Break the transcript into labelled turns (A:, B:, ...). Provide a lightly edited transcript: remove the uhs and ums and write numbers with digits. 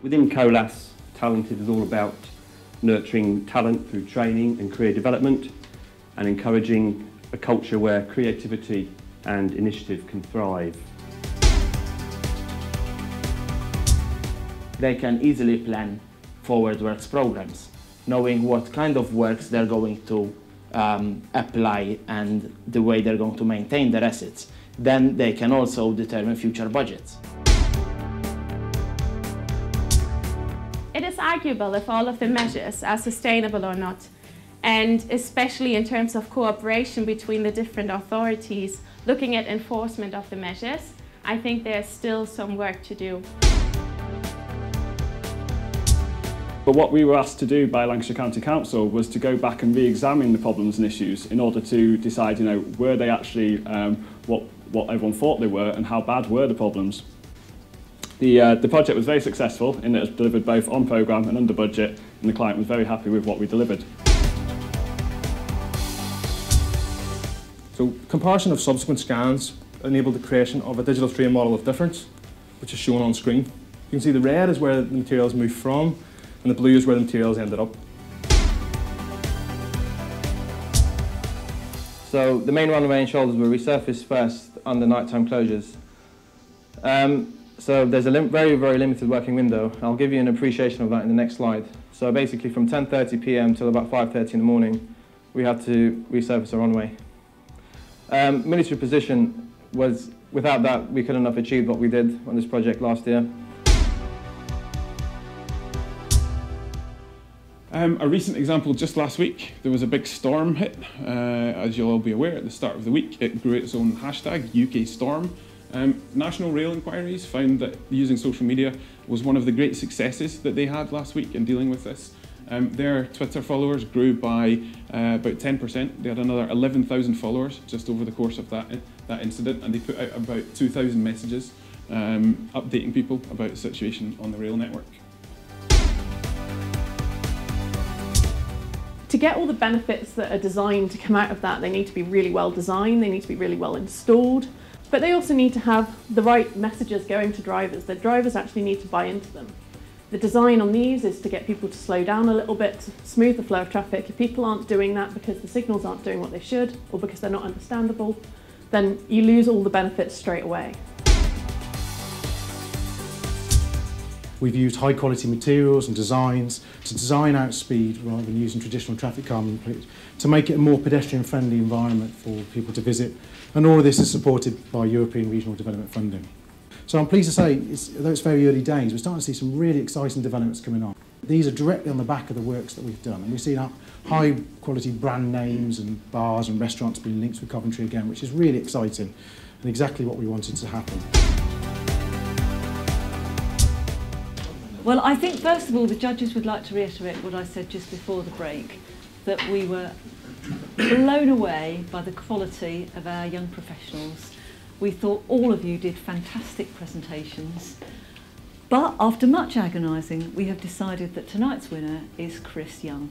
A: Within Colas, Talented is all about nurturing talent through training and career development and encouraging a culture where creativity and initiative can thrive.
B: They can easily plan forward works programs, knowing what kind of works they're going to apply and the way they're going to maintain their assets. Then they can also determine future budgets.
C: It is arguable if all of the measures are sustainable or not, and especially in terms of cooperation between the different authorities looking at enforcement of the measures, I think there's still some work to do.
D: But what we were asked to do by Lancashire County Council was to go back and re-examine the problems and issues in order to decide, were they actually what everyone thought they were and how bad were the problems. The project was very successful in that it was delivered both on programme and under budget, and the client was very happy with what we delivered.
E: So comparison of subsequent scans enabled the creation of a digital frame model of difference, which is shown on screen. You can see the red is where the materials moved from, and the blue is where the materials ended up.
F: So the main runway and shoulders were resurfaced first under nighttime closures. So there's a very, very limited working window. I'll give you an appreciation of that in the next slide. So basically from 10:30 p.m. till about 5:30 in the morning, we had to resurface a runway. Military position was, without that, we couldn't have achieved what we did on this project last year.
G: A recent example, just last week, there was a big storm hit. As you'll all be aware, at the start of the week, it grew its own hashtag, UK Storm. National Rail Inquiries found that using social media was one of the great successes that they had last week in dealing with this. Their Twitter followers grew by about 10%. They had another 11,000 followers just over the course of that incident, and they put out about 2,000 messages updating people about the situation on the rail network.
H: To get all the benefits that are designed to come out of that, they need to be really well designed, they need to be really well installed, but they also need to have the right messages going to drivers. The drivers actually need to buy into them. The design on these is to get people to slow down a little bit, to smooth the flow of traffic. If people aren't doing that because the signals aren't doing what they should, or because they're not understandable, then you lose all the benefits straight away.
I: We've used high quality materials and designs to design out speed rather than using traditional traffic calming plates to make it a more pedestrian friendly environment for people to visit, and all of this is supported by European regional development funding. So I'm pleased to say, although it's very early days, we're starting to see some really exciting developments coming on. These are directly on the back of the works that we've done, and we've seen high quality brand names and bars and restaurants being linked with Coventry again, which is really exciting and exactly what we wanted to happen.
J: Well, I think first of all the judges would like to reiterate what I said just before the break, that we were blown away by the quality of our young professionals. We thought all of you did fantastic presentations, but after much agonising we have decided that tonight's winner is Chris Young.